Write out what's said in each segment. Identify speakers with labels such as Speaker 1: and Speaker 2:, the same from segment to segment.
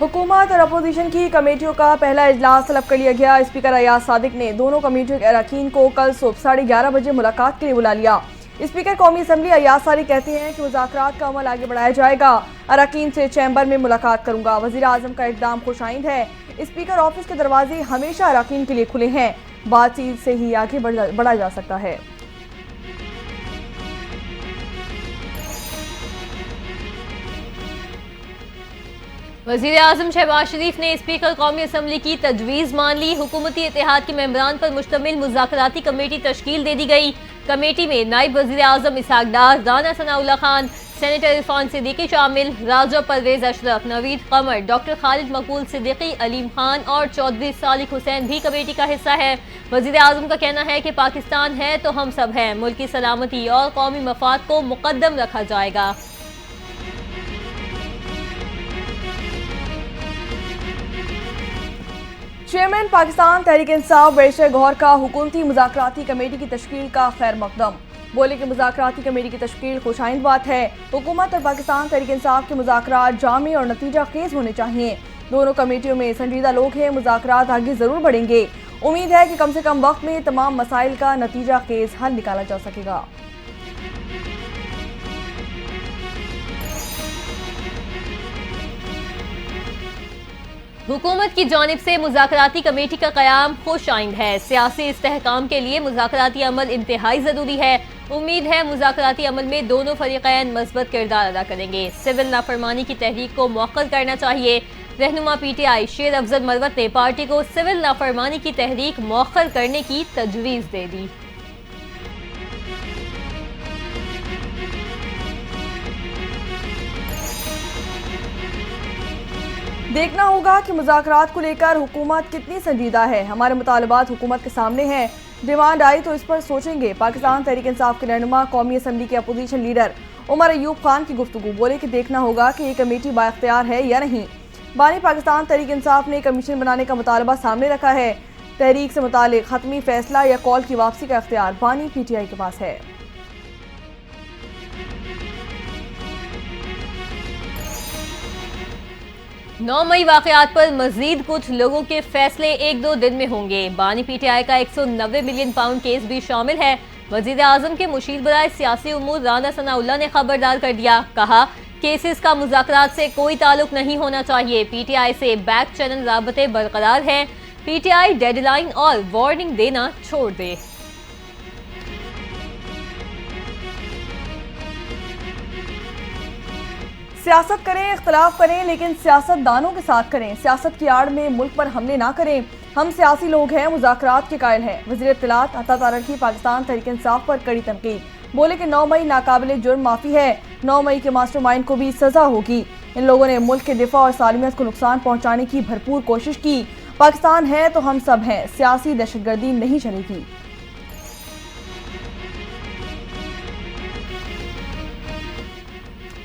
Speaker 1: हुकूमत और अपोजिशन की कमेटियों का पहला इजलास तलब कर लिया गया। स्पीकर अयाज सादिक ने दोनों कमेटियों के अरकान को कल सुबह 11:30 बजे मुलाकात के लिए बुला लिया। स्पीकर कौमी असम्बली अयाज सादिक कहते हैं कि मुज़ाकरात का अमल आगे बढ़ाया जाएगा। अरकान से चैम्बर में मुलाकात करूंगा। वज़ीर आज़म का इक़दाम खुशाइंद है। स्पीकर ऑफिस के दरवाजे हमेशा अरकान के लिए खुले हैं। बातचीत से ही आगे बढ़ा जा सकता है।
Speaker 2: वज़ीर आज़म शहबाज शरीफ ने स्पीकर कौमी असम्बली की तजवीज़ मान ली। हुकूमती इत्तेहाद के मेंबरान पर मुश्तमिल मुज़ाकराती कमेटी तश्कील दे दी गई। कमेटी में नायब वज़ीर आज़म इसहाक डार, राना सनाउल्लाह खान, सेनेटर इरफान सिद्दीकी शामिल, राजा परवेज अशरफ, नवीद कमर, डॉक्टर खालिद मकबूल सिद्दीकी, अलीम खान और चौधरी सालिक हुसैन भी कमेटी का हिस्सा है। वज़ीर आज़म का कहना है कि पाकिस्तान है तो हम सब हैं। मुल्क की सलामती और कौमी मफाद को मुकद्दम रखा जाएगा।
Speaker 1: चेयरमैन पाकिस्तान तहरीक इंसाफ बैरिस्टर गौहर का हुकूमती मुज़ाकराती कमेटी की तश्कील का खैर मकदम। बोले कि मुज़ाकराती कमेटी की तश्कील खुशाइंद बात है। हुकूमत और पाकिस्तान तहरीक इंसाफ के मुज़ाकरात जामी और नतीजा खेज होने चाहिए। दोनों कमेटियों में संजीदा लोग हैं। मुज़ाकरात आगे ज़रूर बढ़ेंगे। उम्मीद है कि कम से कम वक्त में तमाम मसाइल का नतीजा खेज हल निकाला जा सकेगा।
Speaker 2: हुकूमत की जानिब से मुज़ाकराती कमेटी का क़याम खुश आइंद है। सियासी इस्तेहकाम के लिए मुज़ाकराती अमल इंतहाई ज़रूरी है। उम्मीद है मुज़ाकराती अमल में दोनों फरीक़ैन मस्बत किरदार अदा करेंगे। सिविल नाफरमानी की तहरीक को मौक़्क़त करना चाहिए। रहनुमा PTI शेर अफजल मरवत ने पार्टी को सिविल नाफरमानी की तहरीक मौख़्क़त करने की तजवीज़ दे दी।
Speaker 1: देखना होगा कि मुज़ाकरात को लेकर हुकूमत कितनी संजीदा है। हमारे मुतालबात हुकूमत के सामने हैं। डिमांड आई तो इस पर सोचेंगे। पाकिस्तान तहरीक इंसाफ के रहनुमा कौमी असम्बली के अपोजिशन लीडर उमर अयूब खान की गुफ्तगू। बोले कि देखना होगा कि ये कमेटी बाइख्तियार है या नहीं। बानी पाकिस्तान तहरीक इंसाफ ने कमीशन बनाने का मुतालबा सामने रखा है। तहरीक से मुतालिक हतमी फैसला या कॉल की वापसी का इख्तियार बानी PTI के पास है।
Speaker 2: 9 मई वाक़यात पर मजीद कुछ लोगों के फैसले 1-2 दिन में होंगे। बानी PTI का 190 मिलियन पाउंड केस भी शामिल है। वज़ीर आज़म के मुशीर बराए सियासी उमूर राना सनाउल्लाह ने खबरदार कर दिया। कहा केसेस का मुज़ाकरात से कोई ताल्लुक नहीं होना चाहिए। PTI से बैक चैनल राबते बरकरार हैं। PTI डेडलाइन और वार्निंग देना छोड़ दे।
Speaker 1: सियासत करें, इख्तलाफ करें, लेकिन सियासतदानों के साथ करें। सियासत की आड़ में मुल्क पर हमले ना करें। हम सियासी लोग हैं, मुज़ाकरात के कायल हैं। वज़ीर इत्तलात अता तारड़ की पाकिस्तान तहरीक इंसाफ पर कड़ी तनकीद। बोले कि 9 मई नाकाबिले जुर्म माफ़ी है। 9 मई के मास्टरमाइंड को भी सज़ा होगी। इन लोगों ने मुल्क के दिफा और सालमियत को नुकसान पहुँचाने की भरपूर कोशिश की। पाकिस्तान है तो हम सब हैं। सियासी दहशतगर्दी नहीं चलेगी।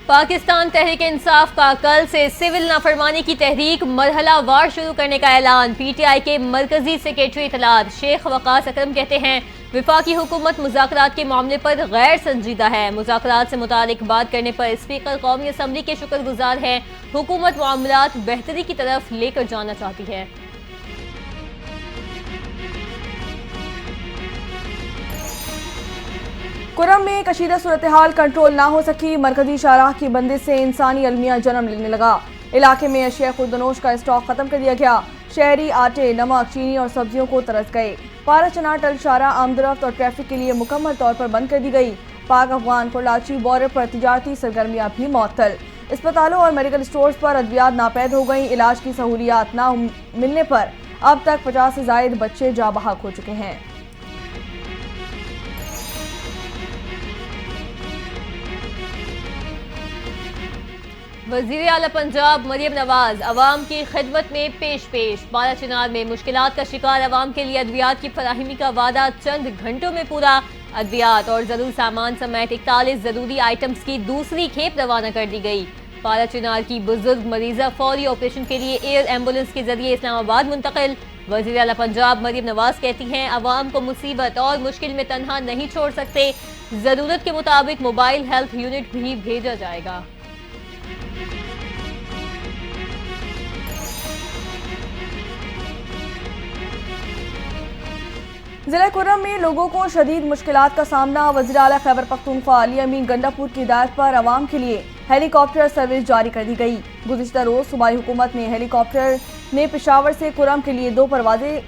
Speaker 2: पाकिस्तान तहरीक इंसाफ का कल से सिविल नाफरमानी की तहरीक मरहला वार शुरू करने का ऐलान। PTI के मरकजी सेक्रेटरी इत्तलात शेख वकास अकरम कहते हैं विफाकी हुकूमत मुज़ाकरात के मामले पर गैर संजीदा है। मुज़ाकरात से मुतालिक बात करने पर स्पीकर कौमी असम्बली के शुक्रगुजार हैं। हुकूमत मामलात बेहतरी की तरफ लेकर जाना चाहती है।
Speaker 1: कुरम में कशीदा सूरत हाल कंट्रोल ना हो सकी। मरकजी शाहराह की बंदिश से इंसानी अलमिया जन्म लेने लगा। इलाके में अशिया खुर्दनोश का स्टॉक खत्म कर दिया गया। शहरी आटे, नमक, चीनी और सब्जियों को तरस गए। पारा चना टल शाहराह आमदरफ्त और ट्रैफिक के लिए मुकम्मल तौर पर बंद कर दी गई। पाक अफगान पोलाची बॉर्डर पर तिजारती सरगर्मियां भी मुअत्तल। अस्पतालों और मेडिकल स्टोर्स पर अद्वियात नापैद हो गई। इलाज की सहूलियात ना मिलने पर अब तक 50 से जायद बच्चे जा बहक हो चुके हैं।
Speaker 2: वज़ीर आला पंजाब मरियम नवाज अवाम की खिदमत में पेश। बालाचिनार में मुश्किलात का शिकार अवाम के लिए अद्वियात की फराहमी का वादा चंद घंटों में पूरा। अद्वियात और ज़रूरी सामान समेत 41 ज़रूरी आइटम्स की दूसरी खेप रवाना कर दी गई। बालाचिनार की बुजुर्ग मरीजा फौरी ऑपरेशन के लिए एयर एम्बुलेंस के जरिए इस्लामाबाद मुंतकिल। वज़ीर आला पंजाब मरियम नवाज कहती हैं अवाम को मुसीबत और मुश्किल में तन्हा नहीं छोड़ सकते। ज़रूरत के मुताबिक मोबाइल हेल्थ यूनिट भी भेजा जाएगा।
Speaker 1: ضلع کرم میں لوگوں کو شدید مشکلات کا سامنا. وزیر اعلیٰ خیبر پختونخوا علی امین گنڈاپور کی ہدایت پر عوام کے لیے ہیلی کاپٹر سروس جاری کر دی گئی. گزشتہ روز صوبائی حکومت نے ہیلی کاپٹر نے پشاور سے کرم کے لیے 2 پروازیں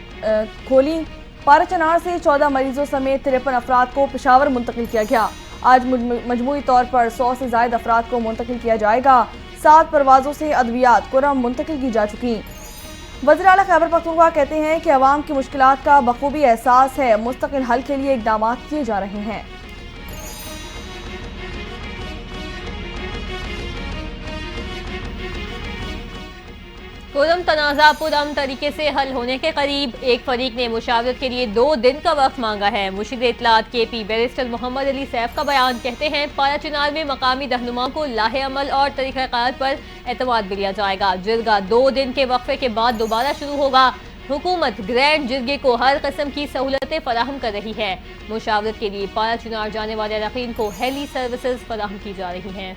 Speaker 1: کھولی. پارا چنار سے 14 مریضوں سمیت 53 افراد کو پشاور منتقل کیا گیا. آج مجموعی طور پر 100 سے زائد افراد کو منتقل کیا جائے گا. 7 پروازوں سے ادویات کرم منتقل کی جا چکی. وزیر اعلیٰ خیبر پختونخوا کہتے ہیں کہ عوام کی مشکلات کا بخوبی احساس ہے. مستقل حل کے لیے اقدامات کیے جا رہے ہیں.
Speaker 2: کرم تنازع پرامن طریقے سے حل ہونے کے قریب. ایک فریق نے مشاورت کے لیے 2 دن کا وقت مانگا ہے. مشیر اطلاعات کے پی بیرسٹر محمد علی سیف کا بیان. کہتے ہیں پارا چنار میں مقامی رہنماؤں کو لاہ عمل اور طریقہ کار پر اعتماد بھی لیا جائے گا. جرگہ 2 دن کے وقفے کے بعد دوبارہ شروع ہوگا. حکومت گرینڈ جرگے کو ہر قسم کی سہولتیں فراہم کر رہی ہے. مشاورت کے لیے پارا چنار جانے والے اراکین کو ہیلی سروسز فراہم کی جا رہی ہیں.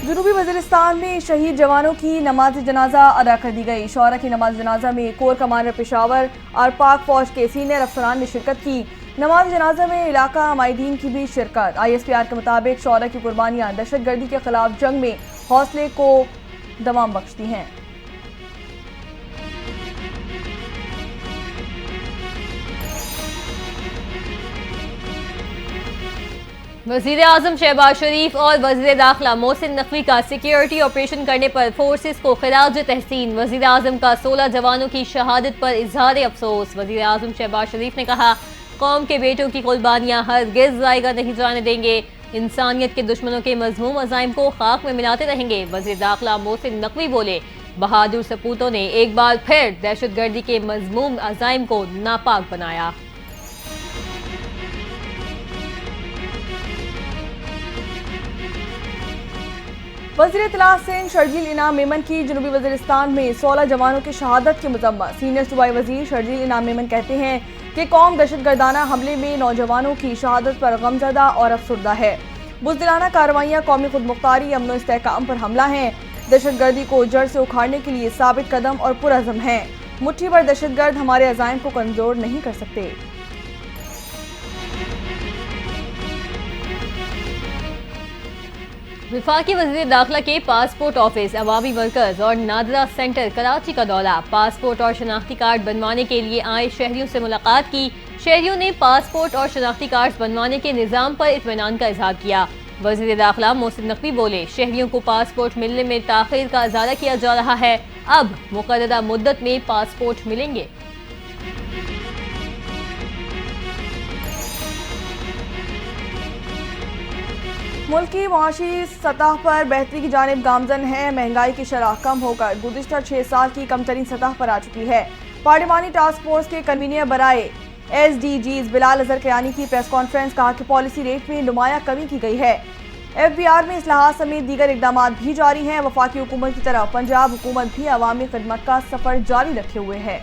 Speaker 1: جنوبی وزیرستان میں شہید جوانوں کی نماز جنازہ ادا کر دی گئی. شعراء کی نماز جنازہ میں کور کمانڈر پشاور اور پاک فوج کے سینئر افسران نے شرکت کی. نماز جنازہ میں علاقہ مائدین کی بھی شرکت. ISPR کے مطابق شعراء کی قربانیاں دہشت گردی کے خلاف جنگ میں حوصلے کو دوام بخشتی ہیں.
Speaker 2: وزیر اعظم شہباز شریف اور وزیر داخلہ محسن نقوی کا سیکیورٹی آپریشن کرنے پر فورسز کو خراج تحسین. وزیر اعظم کا 16 جوانوں کی شہادت پر اظہار افسوس. وزیر اعظم شہباز شریف نے کہا قوم کے بیٹوں کی قربانیاں ہرگز ضائع نہیں جانے دیں گے. انسانیت کے دشمنوں کے مذموم عزائم کو خاک میں ملاتے رہیں گے. وزیر داخلہ محسن نقوی بولے بہادر سپوتوں نے ایک بار پھر دہشت گردی کے مذموم عزائم کو ناپاک بنایا.
Speaker 1: وزیر اطلاع سندھ شرجیل انعام میمن کی جنوبی وزیرستان میں 16 جوانوں کی شہادت کی مذمت. سینئر صوبائی وزیر شرجیل انعام میمن کہتے ہیں کہ قوم دہشت گردانہ حملے میں نوجوانوں کی شہادت پر غمزدہ اور افسردہ ہے. بزدلانہ کارروائیاں قومی خود مختاری امن و استحکام پر حملہ ہیں. دہشت گردی کو جڑ سے اکھاڑنے کے لیے ثابت قدم اور پرعزم ہیں. مٹھی بھر دہشت گرد ہمارے عزائم کو کمزور نہیں کر سکتے.
Speaker 2: وفاقی وزیر داخلہ کے پاسپورٹ آفس عوامی مرکز اور نادرہ سینٹر کراچی کا دورہ. پاسپورٹ اور شناختی کارڈ بنوانے کے لیے آئے شہریوں سے ملاقات کی. شہریوں نے پاسپورٹ اور شناختی کارڈ بنوانے کے نظام پر اطمینان کا اظہار کیا. وزیر داخلہ محسن نقوی بولے شہریوں کو پاسپورٹ ملنے میں تاخیر کا ازالہ کیا جا رہا ہے. اب مقررہ مدت میں پاسپورٹ ملیں گے.
Speaker 1: ملک کی معاشی سطح پر بہتری کی جانب گامزن ہے. مہنگائی کی شرح کم ہو کر گزشتہ 6 سال کی کم ترین سطح پر آ چکی ہے. پارلیمانی ٹاسک فورس کے کنوینر برائے SDGs بلال اظہر کیانی کی پریس کانفرنس. کہا کہ پالیسی ریٹ میں نمایاں کمی کی گئی ہے. FBR میں اصلاحات سمیت دیگر اقدامات بھی جاری ہیں. وفاقی حکومت کی طرف پنجاب حکومت بھی عوامی خدمت کا سفر جاری رکھے ہوئے ہے.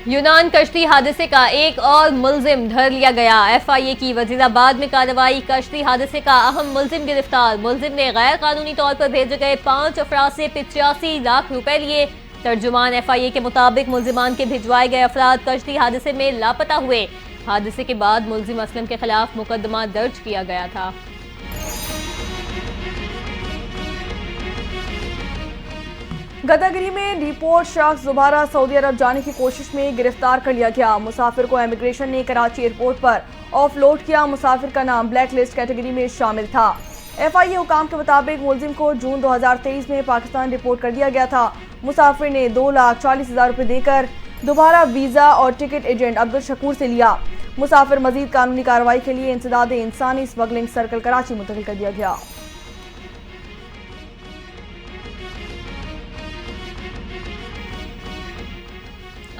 Speaker 2: یونان کشتی حادثے کا ایک اور ملزم دھر لیا گیا. FIA کی وزیرآباد میں کارروائی. کشتی حادثے کا اہم ملزم گرفتار. ملزم نے غیر قانونی طور پر بھیجے گئے 5 افراد سے 85 لاکھ روپے لیے. ترجمان FIA کے مطابق ملزمان کے بھجوائے گئے افراد کشتی حادثے میں لاپتہ ہوئے. حادثے کے بعد ملزم اسلم کے خلاف مقدمہ درج کیا گیا تھا.
Speaker 1: گداگری میں ڈیپورٹ شخص دوبارہ سعودی عرب جانے کی کوشش میں گرفتار کر لیا گیا. مسافر کو امیگریشن نے کراچی ایئرپورٹ پر آف لوڈ کیا. مسافر کا نام بلیک لسٹ کیٹیگری میں شامل تھا. FIA حکام کے مطابق ملزم کو جون 2023 میں پاکستان ڈیپورٹ کر دیا گیا تھا. مسافر نے 2,40,000 روپے دے کر دوبارہ ویزا اور ٹکٹ ایجنٹ عبدالشکور سے لیا. مسافر مزید قانونی کارروائی کے لیے انسداد انسانی اسمگلنگ سرکل کراچی منتقل کر دیا گیا.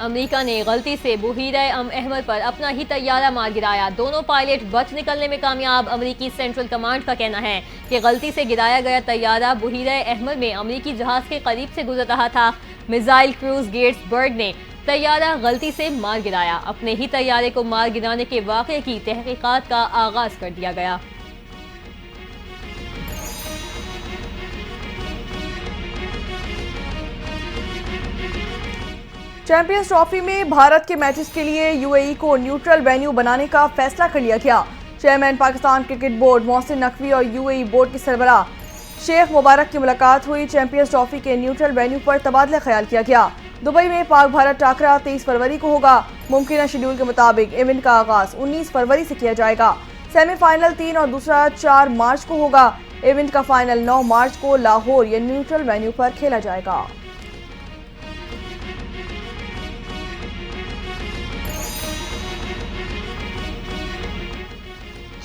Speaker 2: امریکہ نے غلطی سے بحیرہ احمر پر اپنا ہی طیارہ مار گرایا. دونوں پائلٹ بچ نکلنے میں کامیاب. امریکی سینٹرل کمانڈ کا کہنا ہے کہ غلطی سے گرایا گیا طیارہ بحیرہ احمر میں امریکی جہاز کے قریب سے گزر رہا تھا. میزائل کروز گیٹس برگ نے طیارہ غلطی سے مار گرایا. اپنے ہی طیارے کو مار گرانے کے واقعے کی تحقیقات کا آغاز کر دیا گیا.
Speaker 1: चैंपियंस ट्रॉफी में भारत के मैचेस के लिए यूएई को न्यूट्रल वेन्यू बनाने का फैसला कर लिया गया। Chairman Pakistan cricket board Mohsin Naqvi और यूएई बोर्ड के सरबराह शेख मुबारक की मुलाकात हुई। चैंपियंस ट्रॉफी के न्यूट्रल वेन्यू पर तबादला ख्याल किया गया। दुबई में पाक भारत टाकरा 23 फरवरी को होगा। मुमकिन शेड्यूल के मुताबिक इवेंट का आगाज 19 फरवरी से किया जाएगा। सेमीफाइनल 3 और दूसरा 4 मार्च को होगा। इवेंट का फाइनल 9 मार्च को लाहौर या न्यूट्रल वेन्यू पर खेला जाएगा।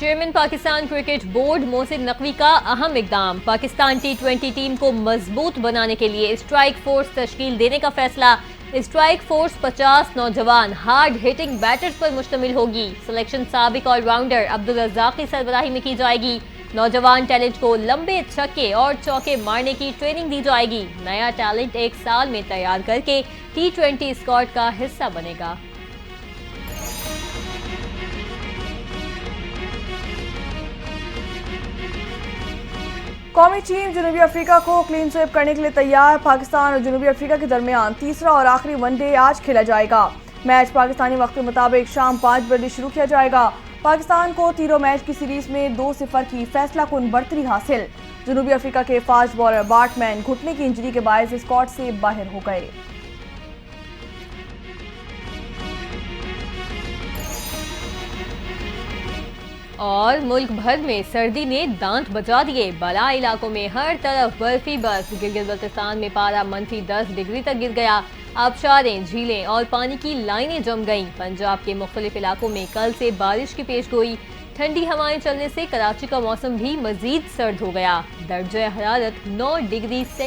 Speaker 2: Chairman Pakistan cricket board Mohsin Naqvi का अहम इकदाम। पाकिस्तान टी20 टीम को मजबूत बनाने के लिए स्ट्राइक फोर्स तश्कील देने का फैसला। स्ट्राइक फोर्स 50 नौजवान हार्ड हिटिंग बैटर्स पर मुश्तमिल होगी। सिलेक्शन साबिक ऑलराउंडर अब्दुल रज़ाक की सरबराही में की जाएगी। नौजवान टैलेंट को लंबे छक्के और चौके मारने की ट्रेनिंग दी जाएगी। नया टैलेंट 1 साल में तैयार करके टी20 स्क्वाड का हिस्सा बनेगा।
Speaker 1: कौमी टीम जनूबी अफ्रीका को क्लीन स्वीप करने के लिए तैयार। पाकिस्तान और जनूबी अफ्रीका के दरमियान तीसरा और आखिरी वनडे आज खेला जाएगा। मैच पाकिस्तानी वक्त के मुताबिक शाम 5 बजे शुरू किया जाएगा। पाकिस्तान को तीनों मैच की सीरीज में 2-0 की फैसला कुन बढ़तरी हासिल। जनूबी अफ्रीका के फास्ट बॉलर बार्टमैन घुटने की इंजरी के बायस स्क्वाड से बाहर हो गए।
Speaker 2: और मुल्क भर में सर्दी ने दांत बजा दिए। बाला इलाकों में हर तरफ बर्फी बर्फ। गिलगित-बल्तिस्तान में पारा -10 डिग्री तक गिर गया। आबशारें, झीलें और पानी की लाइनें जम गईं। पंजाब के मुख्तलिफ इलाकों में कल से बारिश की पेशगोई। ठंडी हवाएं चलने से कराची का मौसम भी मजीद सर्द हो गया। दर्जे हरारत 9 डिग्री से